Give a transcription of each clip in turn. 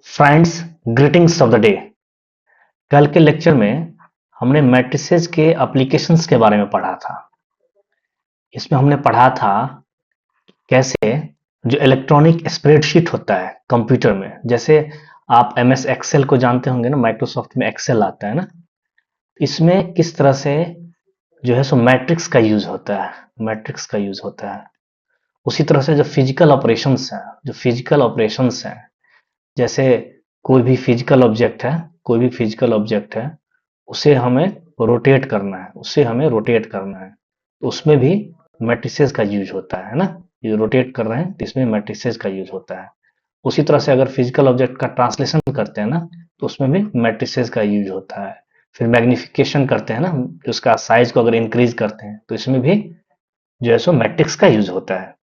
Friends, greetings of the day. कल के lecture में हमने मैट्रिसेस के एप्लीकेशंस के बारे में पढ़ा था। इसमें हमने पढ़ा था कैसे जो इलेक्ट्रॉनिक स्प्रेडशीट होता है कंप्यूटर में, जैसे आप एमएस एक्सेल को जानते होंगे ना, माइक्रोसॉफ्ट में एक्सेल आता है ना, इसमें किस तरह से जो है सो मैट्रिक्स का यूज होता है, मैट्रिक्स का यूज होता है। उसी तरह से जो फिजिकल ऑपरेशंस हैं, जैसे कोई भी फिजिकल ऑब्जेक्ट है, उसे हमें रोटेट करना है, तो उसमें भी मैट्रिसेस का यूज होता है ना। ये रोटेट कर रहे हैं तो इसमें मैट्रिसेस का यूज होता है। उसी तरह से अगर फिजिकल ऑब्जेक्ट का ट्रांसलेशन करते हैं ना, तो उसमें भी मैट्रिसेस का यूज होता है। फिर मैग्निफिकेशन करते हैं ना, उसका साइज को अगर इंक्रीज करते हैं तो इसमें भी जो है सो मैट्रिक्स का यूज होता है।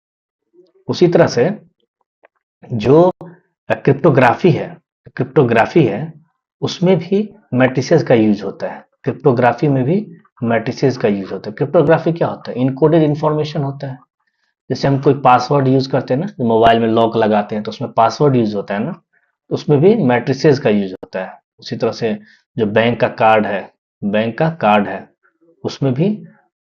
उसी तरह से जो क्रिप्टोग्राफी है क्रिप्टोग्राफी है उसमें भी मैट्रिसेस का यूज होता है। क्रिप्टोग्राफी में भी मैट्रिसेस का यूज होता है। क्रिप्टोग्राफी क्या होता है? इनकोडेड इंफॉर्मेशन होता है। जैसे हम कोई पासवर्ड यूज करते हैं ना, मोबाइल में लॉक लगाते हैं तो उसमें पासवर्ड यूज होता है ना, तो उसमें भी मैट्रिसेस का यूज होता है। उसी तरह से जो बैंक का कार्ड है, उसमें भी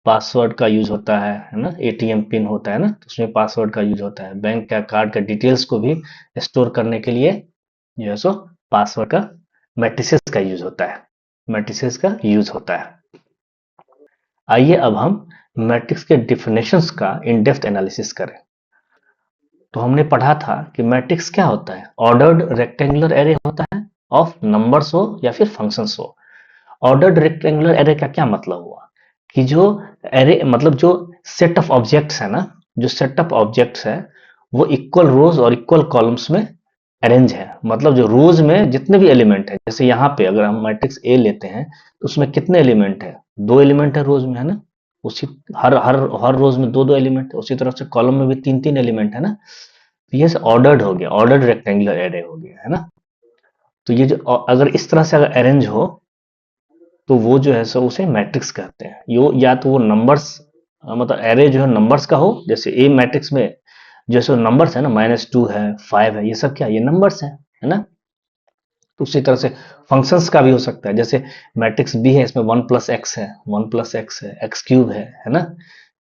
पासवर्ड का यूज होता है ना। एटीएम पिन होता है ना, तो उसमें पासवर्ड का यूज होता है। बैंक का कार्ड का डिटेल्स को भी स्टोर करने के लिए जो है सो पासवर्ड का मैट्रिसेस का यूज होता है। मैट्रिसेस का यूज होता है। आइए अब हम मैट्रिक्स के डिफिनेशंस का इन डेप्थ एनालिसिस करें। तो हमने पढ़ा था कि मैट्रिक्स क्या होता है? ऑर्डर्ड रेक्टेंगुलर एरे होता है ऑफ नंबर्स हो या फिर फंक्शंस हो। ऑर्डर्ड रेक्टेंगुलर एरे का क्या मतलब हुआ कि जो एरे मतलब जो सेट ऑफ ऑब्जेक्ट्स है ना, जो सेट ऑफ ऑब्जेक्ट्स है वो इक्वल रोज और इक्वल कॉलम्स में अरेंज है। मतलब जो रोज में जितने भी एलिमेंट है, जैसे यहाँ पे अगर हम मैट्रिक्स ए लेते हैं तो उसमें कितने एलिमेंट है? दो एलिमेंट है रोज में, है ना। उसी हर हर हर रोज में दो दो एलिमेंट है। उसी तरह से कॉलम में भी तीन तीन एलिमेंट है ना। तो ये ऑर्डर्ड हो गया, ऑर्डर्ड रेक्टेंगुलर एरे हो गया, है ना। तो ये जो अगर इस तरह से अगर अरेंज हो तो वो जो है सो उसे मैट्रिक्स कहते हैं। यो या तो वो नंबर्स मतलब एरे जो है नंबर्स का हो, जैसे ए मैट्रिक्स में जैसे नंबर्स है ना, -2 है, 5 है, ये सब क्या, ये नंबर्स है ना। तो उसी तरह से फंक्शंस का भी हो सकता है। जैसे मैट्रिक्स बी है, इसमें वन प्लस एक्स है, एक्स क्यूब है ना।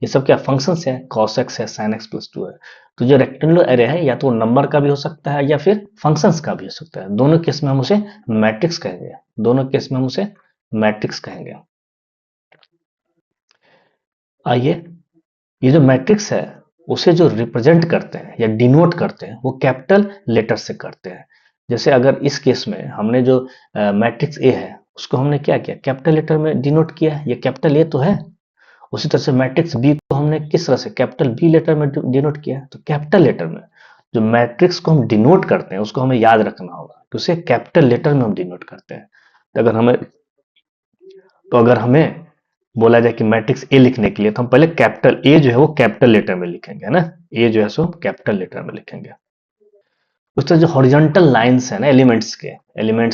ये सब क्या फंक्शंस है? कॉस एक्स है, साइन एक्स प्लस 2 है। तो जो रेक्टेंगुलर एरे है या तो नंबर का भी हो सकता है या फिर फंक्शंस का भी हो सकता है। दोनों केस में हम उसे मैट्रिक्स कहेंगे। दोनों केस में हम उसे मैट्रिक्स कहेंगे। आइए, ये जो मैट्रिक्स है उसे जो रिप्रेजेंट करते हैं या डिनोट करते हैं वो कैपिटल लेटर से करते हैं। जैसे अगर इस केस में हमने जो मैट्रिक्स ए है उसको हमने क्या किया? कैपिटल लेटर में डिनोट किया है। ये कैपिटल ए तो है। उसी तरह से मैट्रिक्स बी को हमने किस तरह से? कैपिटल बी लेटर में डिनोट किया है। तो कैपिटल लेटर में जो मैट्रिक्स को हम डिनोट करते हैं उसको हमें याद रखना होगा कि उसे कैपिटल लेटर में हम डिनोट करते हैं। तो अगर हमें बोला जाए कि मैट्रिक्स ए लिखने के लिए, तो हम पहले कैपिटल ए जो है वो कैपिटल लेटर में लिखेंगे, है ना। ए जो है सो कैपिटल लेटर में लिखेंगे। उस तरह जो हॉरिजॉन्टल लाइंस है ना एलिमेंट्स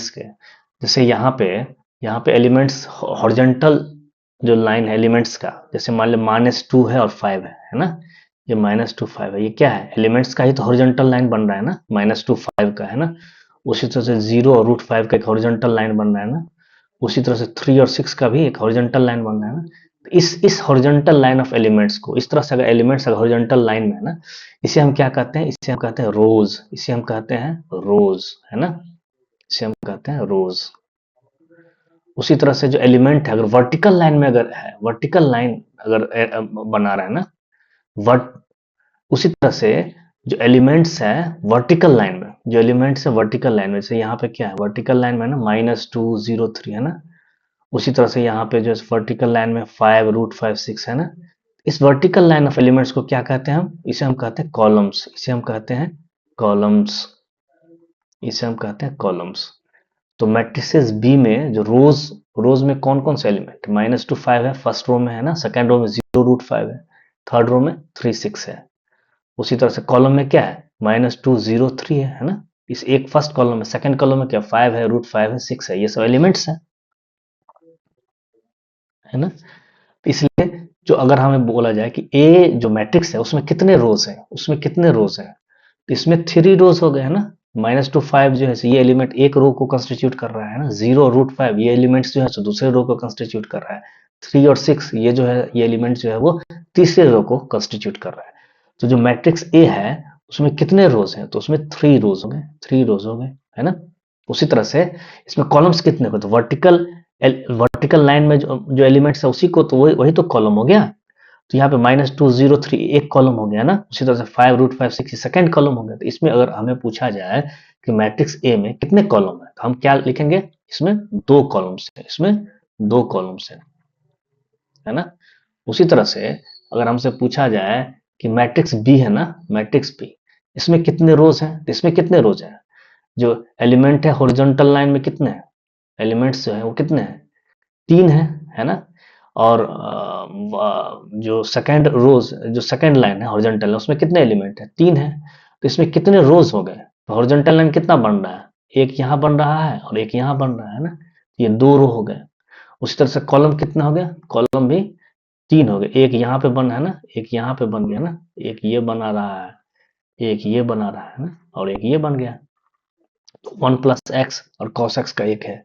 के, जैसे यहाँ पे एलिमेंट्स हॉरिजॉन्टल जो लाइन है एलिमेंट्स का, जैसे मान लो -2 है और 5 है ना। ये -2 5 है, ये क्या है? एलिमेंट्स का ही तो हॉरिजॉन्टल लाइन बन रहा है ना, -2 5 का, है ना। उसी तरह से 0 और √5 का एक हॉरिजॉन्टल लाइन बन रहा है ना। उसी तरह से 3 और 6 का भी एक हॉरिजॉन्टल लाइन बन रहा है ना। तो इस हॉरिजॉन्टल लाइन ऑफ एलिमेंट्स को, इस तरह से अगर एलिमेंट्स अगर हॉरिजॉन्टल लाइन में है ना, इसे हम क्या कहते हैं? इसे हम कहते हैं रोज। है ना। इसे हम कहते हैं रोज। उसी तरह से जो एलिमेंट है अगर वर्टिकल लाइन में अगर है, वर्टिकल लाइन अगर बना रहा है ना, वर्ट उसी तरह से जो एलिमेंट्स है वर्टिकल लाइन में, जैसे यहाँ पे क्या है? वर्टिकल लाइन में ना -2 0 3 है ना। उसी तरह से यहाँ पे जो वर्टिकल लाइन में 5 √5 6 है ना। इस वर्टिकल लाइन ऑफ एलिमेंट्स को क्या कहते हैं? हम इसे हम कहते हैं कॉलम्स। कॉलम्स इसे हम कहते हैं कॉलम्स। तो मैट्रिसेस बी में जो रोज में कौन कौन से एलिमेंट? -2 5 है फर्स्ट रो में, है ना। सेकंड रो में 0 √5 है। थर्ड रो में 3 6 है। उसी तरह से कॉलम में क्या है? -2 0 3 है ना। इस एक फर्स्ट कॉलम में, सेकंड कॉलम में क्या? 5 है, √5 है, 6 है, ये सब एलिमेंट्स है ना। इसलिए जो अगर हमें बोला जाए कि ए जो मैट्रिक्स है उसमें कितने रोज हैं, तो इसमें 3 रोज हो गए, है ना। -2 5 जो है ये एलिमेंट एक रो को कंस्टिट्यूट कर रहा है ना, 0√5 ये एलिमेंट्स जो है सो दूसरे रो को कंस्टिट्यूट कर रहा है, 3 और 6 ये जो है ये एलिमेंट जो है वो तीसरे रो को कंस्टिट्यूट कर रहा है। तो जो मैट्रिक्स ए है उसमें कितने रोज हैं, तो उसमें 3 रोज हो गए, 3 रोज हो गए, है ना। उसी तरह से इसमें कॉलम्स कितने हो, तो वर्टिकल लाइन में जो एलिमेंट्स है उसी को तो वही वही तो कॉलम हो गया। तो यहाँ पे -2 0 3 एक कॉलम हो गया ना। उसी तरह से 5√5 6 सेकेंड कॉलम हो गया। तो इसमें अगर हमें पूछा जाए कि मैट्रिक्स ए में कितने कॉलम है, तो हम क्या लिखेंगे, इसमें 2 कॉलम्स है, इसमें 2 कॉलम्स है ना। उसी तरह से अगर हमसे पूछा जाए कि मैट्रिक्स बी है ना, मैट्रिक्स बी इसमें कितने रोज हैं, तो इसमें कितने रोज हैं, जो एलिमेंट है हॉरिजॉन्टल लाइन में कितने हैं, एलिमेंट्स जो है वो कितने हैं, 3 है ना। और जो सेकंड रोज जो सेकंड लाइन है हॉरिजॉन्टल लाइन उसमें कितने एलिमेंट है, 3 है। तो इसमें कितने रोज हो गए, तो हॉरिजॉन्टल लाइन कितना बन रहा है, एक यहाँ बन रहा है और एक यहाँ बन रहा है ना, ये 2 रो हो गए। उसी तरह से कॉलम कितना हो गया, कॉलम भी 3 हो गए, एक यहाँ पे बना है ना, एक यहाँ पे बन गया ना, एक ये बना रहा है, एक ये बना रहा है ना, और एक ये बन गया। 1 + x और cos x का एक है।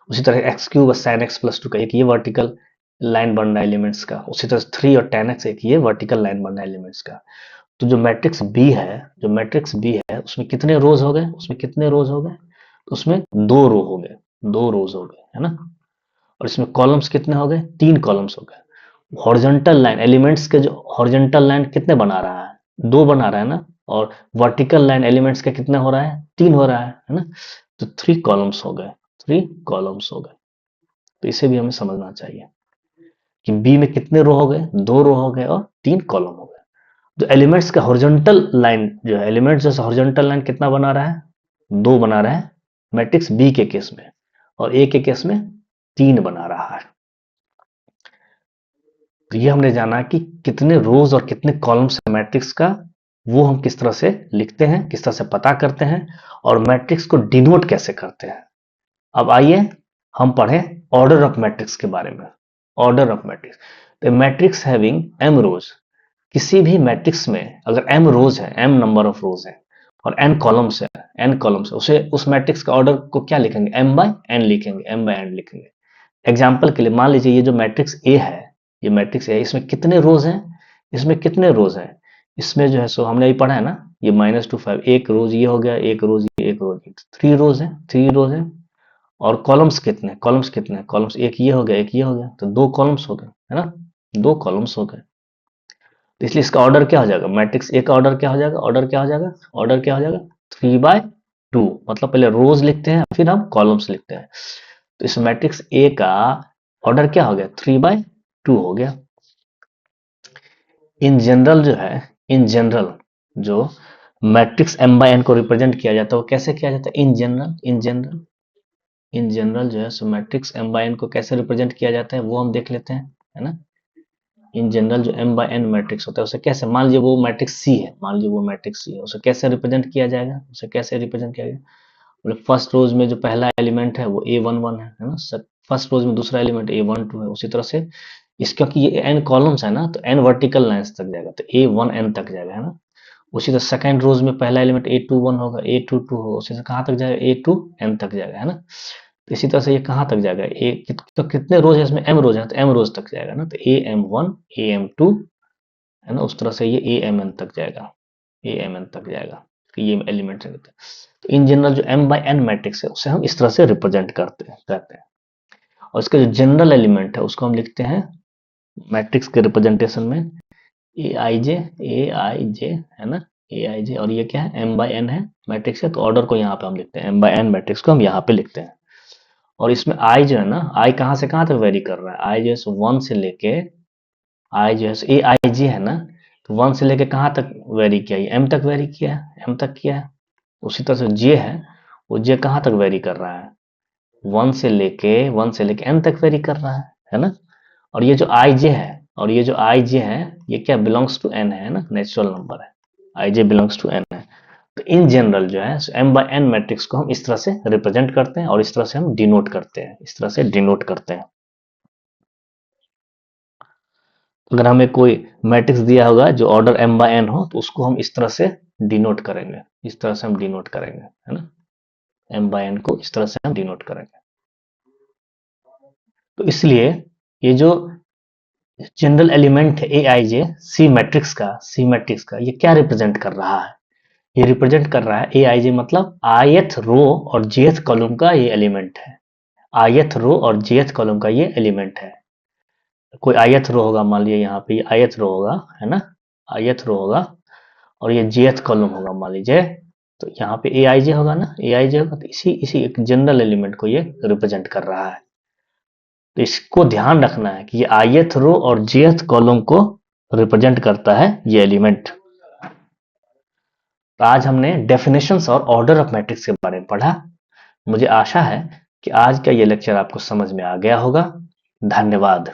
उसी तरह x³ और sin x+2 का एक ये वर्टिकल लाइन बन रहा है एलिमेंट्स का। उसी तरह 3 और tan x एक ये वर्टिकल लाइन बन रहा है एलिमेंट्स का। तो जो मैट्रिक्स बी है, जो मैट्रिक्स बी है उसमें कितने रोज हो गए, उसमें कितने रोज हो गए, उसमें 2 रो हो गए, 2 रोज हो गए, है ना। और इसमें कॉलम्स कितने हो गए, 3 कॉलम्स हो गए। हॉरिजॉन्टल लाइन एलिमेंट्स के जो हॉरिजॉन्टल लाइन कितने बना रहा है, 2 बना रहा है ना। और वर्टिकल लाइन एलिमेंट्स का कितना हो रहा है, 3 हो रहा है ना। तो 3 कॉलम्स हो गए, 3 कॉलम्स हो गए। तो इसे भी हमें समझना चाहिए कि बी में कितने रो हो गए, 2 रो हो गए और 3 कॉलम हो गए। तो एलिमेंट्स का हॉरिजॉन्टल लाइन जो है, एलिमेंट्स जैसे हॉरिजॉन्टल लाइन कितना बना रहा है, 2 बना रहा है मैट्रिक्स बी के केस में, और ए के केस में 3 बना रहा है। तो ये हमने जाना कि कितने रोज और कितने कॉलम्स है मैट्रिक्स का, वो हम किस तरह से लिखते हैं, किस तरह से पता करते हैं, और मैट्रिक्स को डिनोट कैसे करते हैं। अब आइए हम पढ़ें ऑर्डर ऑफ मैट्रिक्स के बारे में। ऑर्डर ऑफ मैट्रिक्स, तो मैट्रिक्स हैविंग m रोज, किसी भी मैट्रिक्स में अगर m रोज है, m नंबर ऑफ रोज है और n कॉलम्स है, n कॉलम्स है, उसे उस मैट्रिक्स का ऑर्डर को क्या लिखेंगे, m/n लिखेंगे, m/n लिखेंगे। एग्जाम्पल के लिए मान लीजिए ये जो मैट्रिक्स ए है, ये मैट्रिक्स ए, इसमें कितने रोज हैं, इसमें कितने रोज हैं, इसमें जो है सो हमने ये पढ़ा है ना, ये -2 5 एक रोज ये हो गया, एक रोज ये, एक रोज ये, 3 रोज है, 3 रोज है। और कॉलम्स कितने, कॉलम्स कितने हैं, कॉलम्स एक ये हो गया, एक ये हो गया, तो 2 कॉलम्स हो गए, है ना, 2 कॉलम्स हो गए। तो इसलिए इसका ऑर्डर क्या हो जाएगा, मैट्रिक्स ए का ऑर्डर क्या हो जाएगा, ऑर्डर क्या हो जाएगा, ऑर्डर क्या हो जाएगा, 3/2। मतलब पहले रोज लिखते हैं फिर हम कॉलम्स लिखते हैं। तो इस मैट्रिक्स ए का ऑर्डर क्या हो गया, 3/2 हो गया। इन जनरल जो है, इन जनरल जो मैट्रिक्स m/n को रिप्रेजेंट किया जाता है वो कैसे किया जाता है, इन जनरल, इन जनरल जो है सो मैट्रिक्स m/n को कैसे रिप्रेजेंट किया जाता है वो हम देख लेते हैं, है ना। इन जनरल जो m/n मैट्रिक्स होता है उसे कैसे, मान लीजिए वो मैट्रिक्स सी है, मान लीजिए वो मैट्रिक्स सी है, उसे कैसे रिप्रेजेंट किया जाएगा, उसे कैसे रिप्रेजेंट किया जाएगा। मतलब फर्स्ट रोज में जो पहला एलिमेंट है वो a11 है ना। फर्स्ट रोज में दूसरा एलिमेंट a12 है। उसी तरह से इस, क्योंकि ये n कॉलम्स है ना, तो n वर्टिकल लाइंस तक जाएगा, तो a1n तक जाएगा, है ना। उसी तरह सेकंड रोज में पहला एलिमेंट a21 होगा, a22 होगा, उसी से कहाँ तक जाएगा, a2n तक जाएगा, है ना। तो इसी तरह से ये कहाँ तक जाएगा, तो कितने रोज है इसमें, m रोज है, तो m रोज तक जाएगा ना, तो am1 am2, है ना। उस तरह से ये amn तक जाएगा, amn तक जाएगा, तो ये एलिमेंट है। तो इन जनरल जो m/n मैट्रिक्स है उसे हम इस तरह से रिप्रेजेंट करते हैं। और इसका जो जनरल एलिमेंट है उसको हम लिखते हैं मैट्रिक्स के रिप्रेजेंटेशन में ए आई जे, है ना, ए आई जे। और ये क्या है, m/n है मैट्रिक्स है, तो ऑर्डर को यहाँ पे हम लिखते हैं, m/n मैट्रिक्स को हम यहाँ पे लिखते हैं। और इसमें आई जो है ना, आई कहाँ से कहाँ तक वेरी कर रहा है, आई जो है 1 से लेके, आई जो है ए आई जे है ना, तो 1 से लेके कहाँ तक वेरी किया, m तक वेरी किया है, m तक किया है। उसी तरह से जे है, वो जे कहाँ तक वेरी कर रहा है, 1 से लेके n तक वेरी कर रहा है ना। और ये जो आई जे है, और ये जो आई जे है ये क्या बिलोंग्स टू n है ना, नेचुरल नंबर है, आई जे बिलोंग्स टू n है। तो इन जनरल जो है m/n मैट्रिक्स को हम इस तरह से रिप्रेजेंट करते हैं, और इस तरह से हम डिनोट करते हैं, इस तरह से डिनोट करते हैं। अगर हमें कोई मैट्रिक्स दिया होगा जो ऑर्डर m बाय n हो तो उसको हम इस तरह से डिनोट करेंगे, इस तरह से हम डिनोट करेंगे, है ना, m बाय n को इस तरह से हम डिनोट करेंगे। तो इसलिए ये जो जनरल एलिमेंट है ए आई जे सी मैट्रिक्स का ये क्या रिप्रेजेंट कर रहा है? ये रिप्रेजेंट कर रहा है ए आई जे मतलब ith रो और jth कॉलम का ये एलिमेंट है, ith रो और jth कॉलम का ये एलिमेंट है। कोई ith रो होगा, मान लिया यहाँ पे ये ith रो होगा, है ना, ith रो होगा और ये jth कॉलम होगा मान लीजिए, तो यहाँ पे ए आई जे होगा ना, ए आई जे होगा, तो इसी इसी एक जनरल एलिमेंट को ये रिप्रेजेंट कर रहा है। तो इसको ध्यान रखना है कि ये ith रो और jth कॉलम को रिप्रेजेंट करता है ये एलिमेंट। तो आज हमने डेफिनेशंस और ऑर्डर ऑफ मैट्रिक्स के बारे में पढ़ा। मुझे आशा है कि आज का ये लेक्चर आपको समझ में आ गया होगा। धन्यवाद।